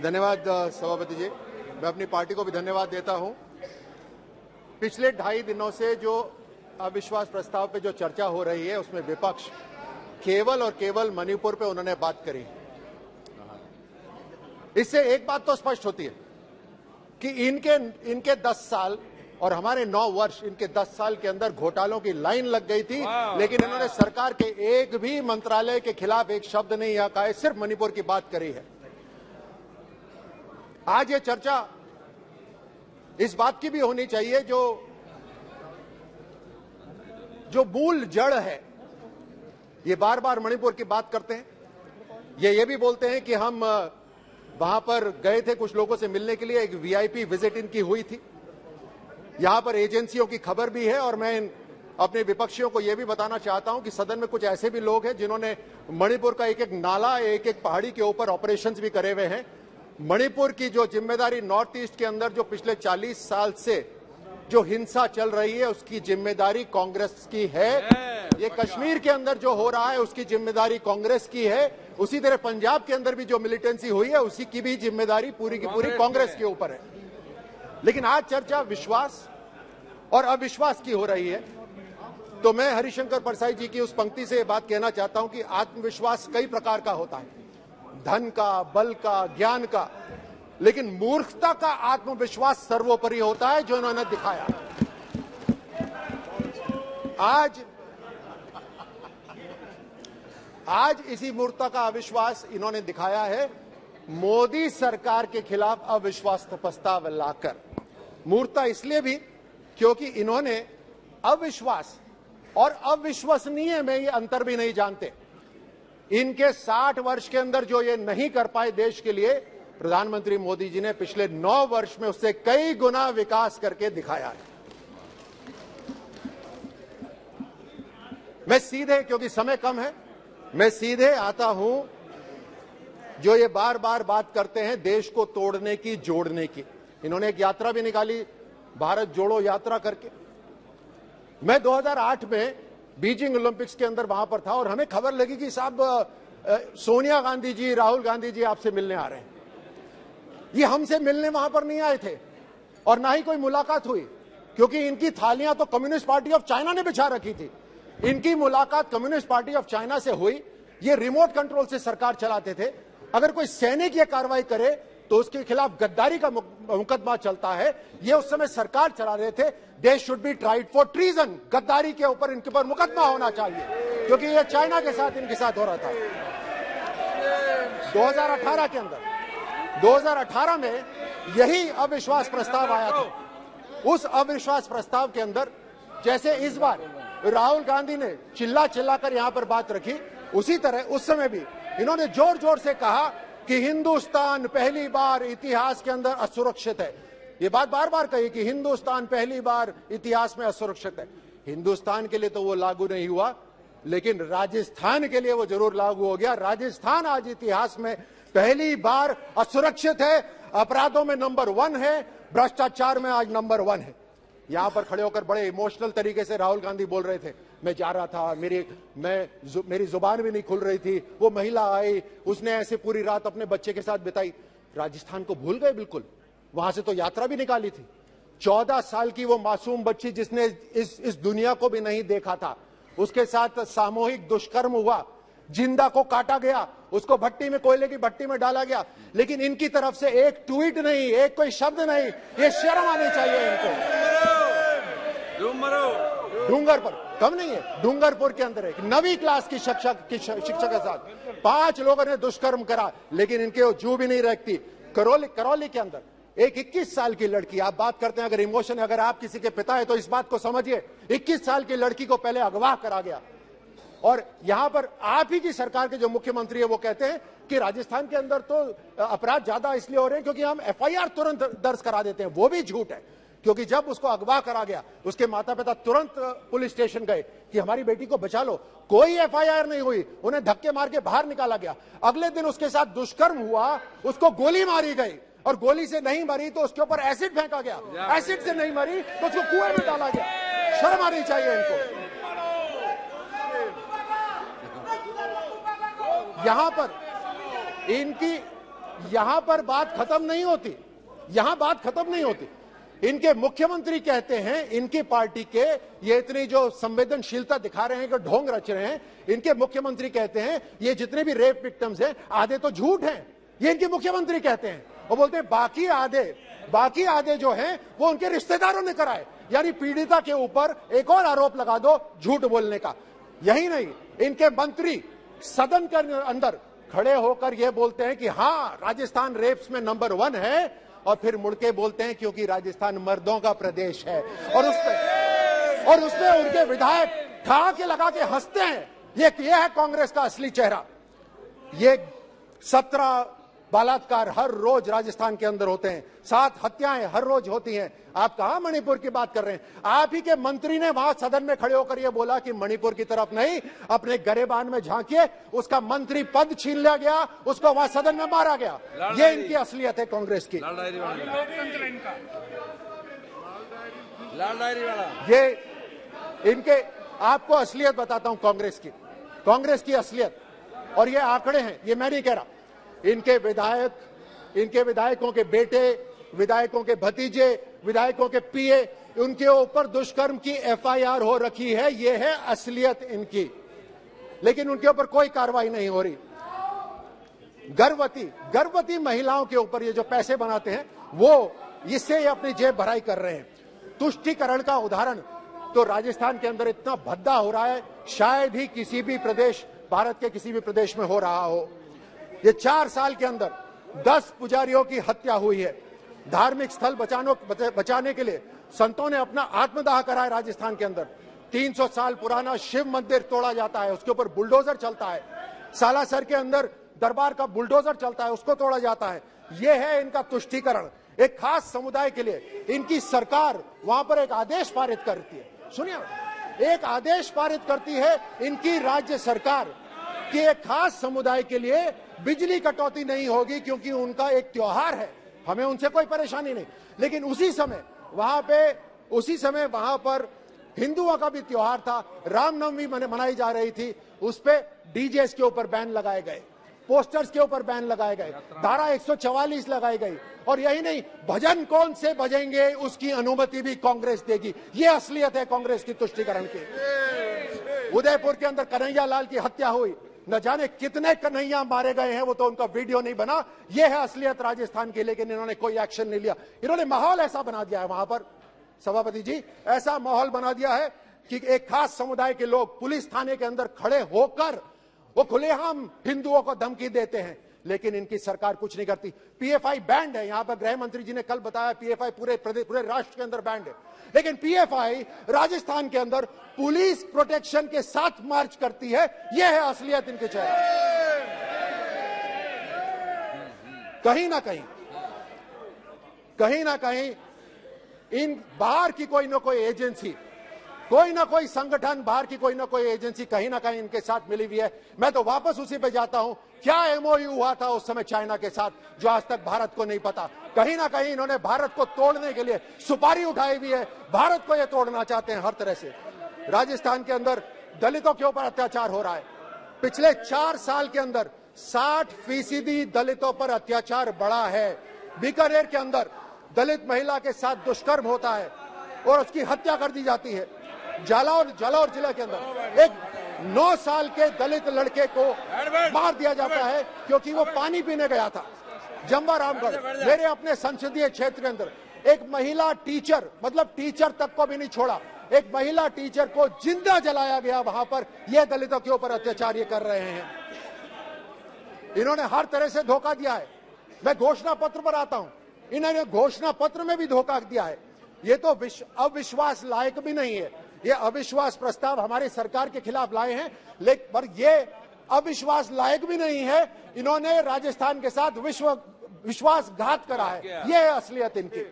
धन्यवाद सभापति जी। मैं अपनी पार्टी को भी धन्यवाद देता हूं। पिछले 2.5 दिनों से जो अविश्वास प्रस्ताव पे जो चर्चा हो रही है उसमें विपक्ष केवल और केवल मणिपुर पे उन्होंने बात करी। इससे एक बात तो स्पष्ट होती है कि इनके 10 साल और हमारे 9 वर्ष, इनके 10 साल के अंदर घोटालों की लाइन लग गई थी, लेकिन इन्होंने सरकार के एक भी मंत्रालय के खिलाफ एक शब्द नहीं यहाँ कहा है, सिर्फ मणिपुर की बात करी है। आज ये चर्चा इस बात की भी होनी चाहिए जो मूल जड़ है। ये बार बार मणिपुर की बात करते हैं, ये भी बोलते हैं कि हम वहां पर गए थे कुछ लोगों से मिलने के लिए, एक वीआईपी विजिट इनकी हुई थी। यहां पर एजेंसियों की खबर भी है और मैं अपने विपक्षियों को यह भी बताना चाहता हूं कि सदन में कुछ ऐसे भी लोग हैं जिन्होंने मणिपुर का एक एक नाला, एक एक पहाड़ी के ऊपर ऑपरेशंस भी करे हुए हैं। मणिपुर की जो जिम्मेदारी नॉर्थ ईस्ट के अंदर जो पिछले 40 साल से जो हिंसा चल रही है उसकी जिम्मेदारी कांग्रेस की है। ये कश्मीर के अंदर जो हो रहा है उसकी जिम्मेदारी कांग्रेस की है। उसी तरह पंजाब के अंदर भी जो मिलिटेंसी हुई है उसी की भी जिम्मेदारी पूरी की पूरी कांग्रेस के ऊपर है। लेकिन आज चर्चा विश्वास और अविश्वास की हो रही है, तो मैं हरिशंकर परसाई जी की उस पंक्ति से बात कहना चाहता हूं कि आत्मविश्वास कई प्रकार का होता है, धन का, बल का, ज्ञान का, लेकिन मूर्खता का आत्मविश्वास सर्वोपरि होता है जो इन्होंने दिखाया। आज इसी मूर्खता का अविश्वास इन्होंने दिखाया है मोदी सरकार के खिलाफ अविश्वास प्रस्ताव लाकर। मूर्खता इसलिए भी क्योंकि इन्होंने अविश्वास और अविश्वसनीय में ये अंतर भी नहीं जानते। इनके 60 वर्ष के अंदर जो ये नहीं कर पाए देश के लिए, प्रधानमंत्री मोदी जी ने पिछले 9 वर्ष में उससे कई गुना विकास करके दिखाया है। मैं सीधे, क्योंकि समय कम है, मैं सीधे आता हूं जो ये बार बार बात करते हैं देश को तोड़ने की, जोड़ने की। इन्होंने एक यात्रा भी निकाली, भारत जोड़ो यात्रा करके। मैं 2008 में बीजिंग ओलंपिक्स के अंदर वहां पर था और हमें खबर लगी कि साहब सोनिया गांधी जी, राहुल गांधी जी आपसे मिलने आ रहे हैं। ये हमसे मिलने वहां पर नहीं आए थे और ना ही कोई मुलाकात हुई, क्योंकि इनकी थालियां तो कम्युनिस्ट पार्टी ऑफ चाइना ने बिछा रखी थी। इनकी मुलाकात कम्युनिस्ट पार्टी ऑफ चाइना से हुई। ये रिमोट कंट्रोल से सरकार चलाते थे। अगर कोई सैनिक ये कार्रवाई करे तो उसके खिलाफ गद्दारी का मुकदमा चलता है। ये उस समय सरकार चला रहे थे। They should be tried for treason. गद्दारी के ऊपर इनके ऊपर मुकदमा होना चाहिए, क्योंकि ये चाइना के साथ इनके साथ हो रहा था। 2018 के अंदर 2018 में यही अविश्वास प्रस्ताव आया था। उस अविश्वास प्रस्ताव के अंदर जैसे इस बार राहुल गांधी ने चिल्ला चिल्लाकर यहां पर बात रखी, उसी तरह उस समय भी इन्होंने जोर जोर से कहा कि हिंदुस्तान पहली बार इतिहास के अंदर असुरक्षित है। ये बात बार बार कही कि हिंदुस्तान पहली बार इतिहास में असुरक्षित है। हिंदुस्तान के लिए तो वो लागू नहीं हुआ, लेकिन राजस्थान के लिए वो जरूर लागू हो गया। राजस्थान आज इतिहास में पहली बार असुरक्षित है, अपराधों में नंबर 1 है, भ्रष्टाचार में आज नंबर 1 है। यहां पर खड़े होकर बड़े इमोशनल तरीके से राहुल गांधी बोल रहे थे, मैं जा रहा था, मेरी जुबान भी नहीं खुल रही थी, वो महिला आई, उसने ऐसे पूरी रात अपने बच्चे के साथ बिताई। राजस्थान को भूल गए बिल्कुल। वहां से तो यात्रा भी निकाली थी। 14 साल की वो मासूम बच्ची जिसने इस दुनिया को भी नहीं देखा था, उसके साथ सामूहिक दुष्कर्म हुआ, जिंदा को काटा गया, उसको भट्टी में, कोयले की भट्टी में डाला गया। लेकिन इनकी तरफ से एक ट्वीट नहीं, एक कोई शब्द नहीं। ये शर्म आनी चाहिए इनको। डूंगर पर कम नहीं है, डूंगरपुर के अंदर एक 9वीं क्लास की शिक्षक के साथ 5 लोगों ने दुष्कर्म करा, लेकिन इनके जू भी नहीं रखती। करौली के अंदर एक 21 साल की लड़की, आप बात करते हैं अगर इमोशन, अगर आप किसी के पिता है तो इस बात को समझिए, 21 साल की लड़की को पहले अगवा करा गया। और यहां पर आप ही की सरकार के जो मुख्यमंत्री है वो कहते हैं कि राजस्थान के अंदर तो अपराध ज्यादा इसलिए हो रहे हैं क्योंकि हम एफआईआर तुरंत दर्ज करा देते हैं। वो भी झूठ है, क्योंकि जब उसको अगवा करा गया उसके माता पिता तुरंत पुलिस स्टेशन गए कि हमारी बेटी को बचा लो। कोई एफआईआर नहीं हुई, उन्हें धक्के मार के बाहर निकाला गया। अगले दिन उसके साथ दुष्कर्म हुआ, उसको गोली मारी गई, और गोली से नहीं मरी तो उसके ऊपर एसिड फेंका गया, एसिड से नहीं मरी तो उसको कुएं में डाला गया। शर्म आनी चाहिए इनको। यहां पर इनकी यहां पर बात खत्म नहीं होती, यहां बात खत्म नहीं होती। इनके मुख्यमंत्री कहते हैं, इनकी पार्टी के ये इतनी जो संवेदनशीलता दिखा रहे हैं कि ढोंग रच रहे हैं, इनके मुख्यमंत्री कहते हैं ये जितने भी रेप विक्टिम्स हैं आधे तो झूठ हैं, ये इनके मुख्यमंत्री कहते हैं। वो बोलते हैं बाकी आधे जो हैं वो उनके रिश्तेदारों ने कराए, यानी पीड़िता के ऊपर एक और आरोप लगा दो झूठ बोलने का। यही नहीं, इनके मंत्री सदन के अंदर खड़े होकर ये बोलते हैं कि हाँ राजस्थान रेप्स में नंबर 1 है, और फिर मुड़ के बोलते हैं क्योंकि राजस्थान मर्दों का प्रदेश है, और उसमें उनके विधायक ठहाके लगा के हंसते हैं। ये है कांग्रेस का असली चेहरा। ये 17 बलात्कार हर रोज राजस्थान के अंदर होते हैं, 7 हत्याएं हर रोज होती हैं। आप कहां मणिपुर की बात कर रहे हैं? आप ही के मंत्री ने वहां सदन में खड़े होकर यह बोला कि मणिपुर की तरफ नहीं, अपने गरेबान में झांकिए। उसका मंत्री पद छीन लिया गया, उसको वहां सदन में मारा गया। ये इनकी असलियत है कांग्रेस की। ये इनके, आपको असलियत बताता हूं कांग्रेस की असलियत, और ये आंकड़े हैं, ये मैं नहीं कह रहा। इनके विधायकों के बेटे, विधायकों के भतीजे, विधायकों के पीए, उनके ऊपर दुष्कर्म की एफआईआर हो रखी है। ये है असलियत इनकी, लेकिन उनके ऊपर कोई कार्रवाई नहीं हो रही। गर्भवती महिलाओं के ऊपर ये जो पैसे बनाते हैं, वो इससे ये अपनी जेब भराई कर रहे हैं। तुष्टीकरण का उदाहरण तो राजस्थान के अंदर इतना भद्दा हो रहा है, शायद ही किसी भी प्रदेश, भारत के किसी भी प्रदेश में हो रहा हो। ये 4 साल के अंदर 10 पुजारियों की हत्या हुई है। धार्मिक स्थल बचाने के लिए संतों ने अपना आत्मदाह करा है राजस्थान के अंदर। 300 साल पुराना शिव मंदिर तोड़ा जाता है, उसके ऊपर बुलडोजर चलता है। सालासर के अंदर दरबार का बुलडोजर चलता है, उसको तोड़ा जाता है। यह है इनका तुष्टीकरण। एक खास समुदाय के लिए इनकी सरकार वहां पर एक आदेश पारित करती है। सुनिए, एक आदेश पारित करती है इनकी राज्य सरकार कि एक खास समुदाय के लिए बिजली कटौती नहीं होगी क्योंकि उनका एक त्योहार है, हमें उनसे कोई परेशानी नहीं। लेकिन उसी समय वहां पर हिंदुओं का भी त्योहार था, रामनवमी मनाई जा रही थी, उस पे डीजेस के ऊपर बैन लगाए गए, पोस्टर्स के ऊपर बैन लगाए गए, धारा 144 लगाई गई। और यही नहीं, भजन कौन से बजेंगे उसकी अनुमति भी कांग्रेस देगी। ये असलियत है कांग्रेस की तुष्टीकरण की। उदयपुर के अंदर कन्हैया लाल की हत्या हुई, न जाने कितने कन्हैया मारे गए हैं, वो तो उनका वीडियो नहीं बना। ये है असलियत राजस्थान की, लेकिन इन्होंने कोई एक्शन नहीं लिया। इन्होंने माहौल ऐसा बना दिया है वहां पर, सभापति जी, ऐसा माहौल बना दिया है कि एक खास समुदाय के लोग पुलिस थाने के अंदर खड़े होकर वो खुलेआम हिंदुओं को धमकी देते हैं, लेकिन इनकी सरकार कुछ नहीं करती। पीएफआई बैंड है, यहां पर गृह मंत्री जी ने कल बताया पीएफआई पूरे राष्ट्र के अंदर बैंड है, लेकिन पीएफआई राजस्थान के अंदर पुलिस प्रोटेक्शन के साथ मार्च करती है। यह है असलियत इनके चेहरे। कहीं ना कहीं इन बाहर की कोई ना कोई एजेंसी, कोई ना कोई संगठन, बाहर की कोई ना कोई एजेंसी कहीं ना कहीं इनके साथ मिली हुई है। मैं तो वापस उसी पे जाता हूं, क्या एमओयू हुआ था उस समय चाइना के साथ, जो आज तक भारत को नहीं पता। कहीं ना कहीं इन्होंने भारत को तोड़ने के लिए सुपारी उठाई हुई है, भारत को ये तोड़ना चाहते हैं हर तरह से। राजस्थान के अंदर दलितों के ऊपर अत्याचार हो रहा है। पिछले 4 साल के अंदर 60% दलितों पर अत्याचार बढ़ा है। बीकानेर के अंदर दलित महिला के साथ दुष्कर्म होता है और उसकी हत्या कर दी जाती है। जालौर जिले के अंदर एक 9 साल के दलित लड़के को मार दिया जाता है क्योंकि वो पानी पीने गया था। जम्बा रामगढ़, मेरे अपने संसदीय क्षेत्र के अंदर एक महिला टीचर, मतलब टीचर तक को भी नहीं छोड़ा, एक महिला टीचर को जिंदा जलाया गया वहां पर। यह दलितों के ऊपर अत्याचार ये कर रहे हैं। इन्होंने हर तरह से धोखा दिया है। मैं घोषणा पत्र पर आता हूं, इन्होंने घोषणा पत्र में भी धोखा दिया है। ये तो अविश्वास लायक भी नहीं है। ये अविश्वास प्रस्ताव हमारी सरकार के खिलाफ लाए हैं, लेकिन पर ये अविश्वास लायक भी नहीं है। इन्होंने राजस्थान के साथ विश्वासघात करा है। ये है असलियत इनकी।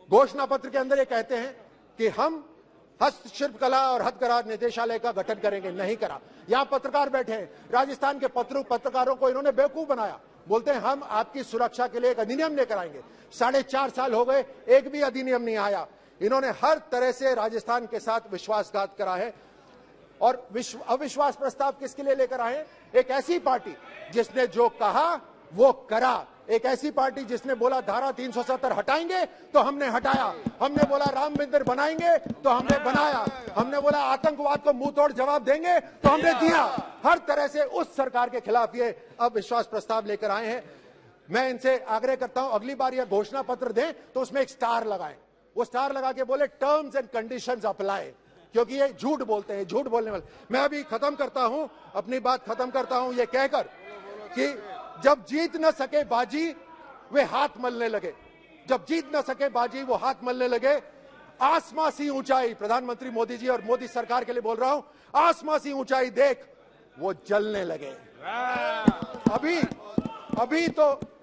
घोषणा पत्र के अंदर ये कहते हैं कि हम हस्तशिल्प कला और हथकरघा निदेशालय का गठन करेंगे, नहीं करा। यहां पत्रकार बैठे हैं, राजस्थान के पत्रकारों को इन्होंने बेवकूफ बनाया। बोलते हैं हम आपकी सुरक्षा के लिए एक अधिनियम लेकर आएंगे। 4.5 साल हो गए, एक भी अधिनियम नहीं आया। इन्होंने हर तरह से राजस्थान के साथ विश्वासघात करा है। और अविश्वास प्रस्ताव किसके लिए लेकर आए? एक ऐसी पार्टी जिसने जो कहा वो करा, एक ऐसी पार्टी जिसने बोला धारा 370 हटाएंगे तो हमने हटाया, हमने बोला राम मंदिर बनाएंगे तो हमने बनाया, हमने बोला आतंकवाद को मुंह तोड़ जवाब देंगे तो हमने दिया। हर तरह से उस सरकार के खिलाफ ये अविश्वास प्रस्ताव लेकर आए हैं। मैं इनसे आग्रह करता हूं अगली बार यह घोषणा पत्र दें तो उसमें एक स्टार लगाएं, वो स्टार लगा के बोले टर्म्स एंड कंडीशंस अप्लाई, क्योंकि ये झूठ बोलते हैं, झूठ बोलने वाले। मैं अभी खत्म करता हूं, अपनी बात खत्म करता हूं ये कहकर कि जब जीत न सके बाजी वे हाथ मलने लगे, जब जीत न सके बाजी वो हाथ मलने लगे। आसमां सी ऊंचाई, प्रधानमंत्री मोदी जी और मोदी सरकार के लिए बोल रहा हूं, आसमां सी ऊंचाई देख वो जलने लगे।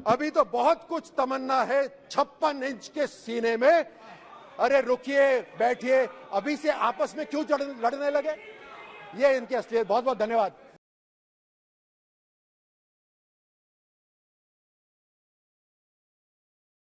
अभी तो बहुत कुछ तमन्ना है 56 इंच के सीने में। अरे रुकिए, बैठिए, अभी से आपस में क्यों लड़ने लगे? ये इनकी असलियत। बहुत बहुत धन्यवाद।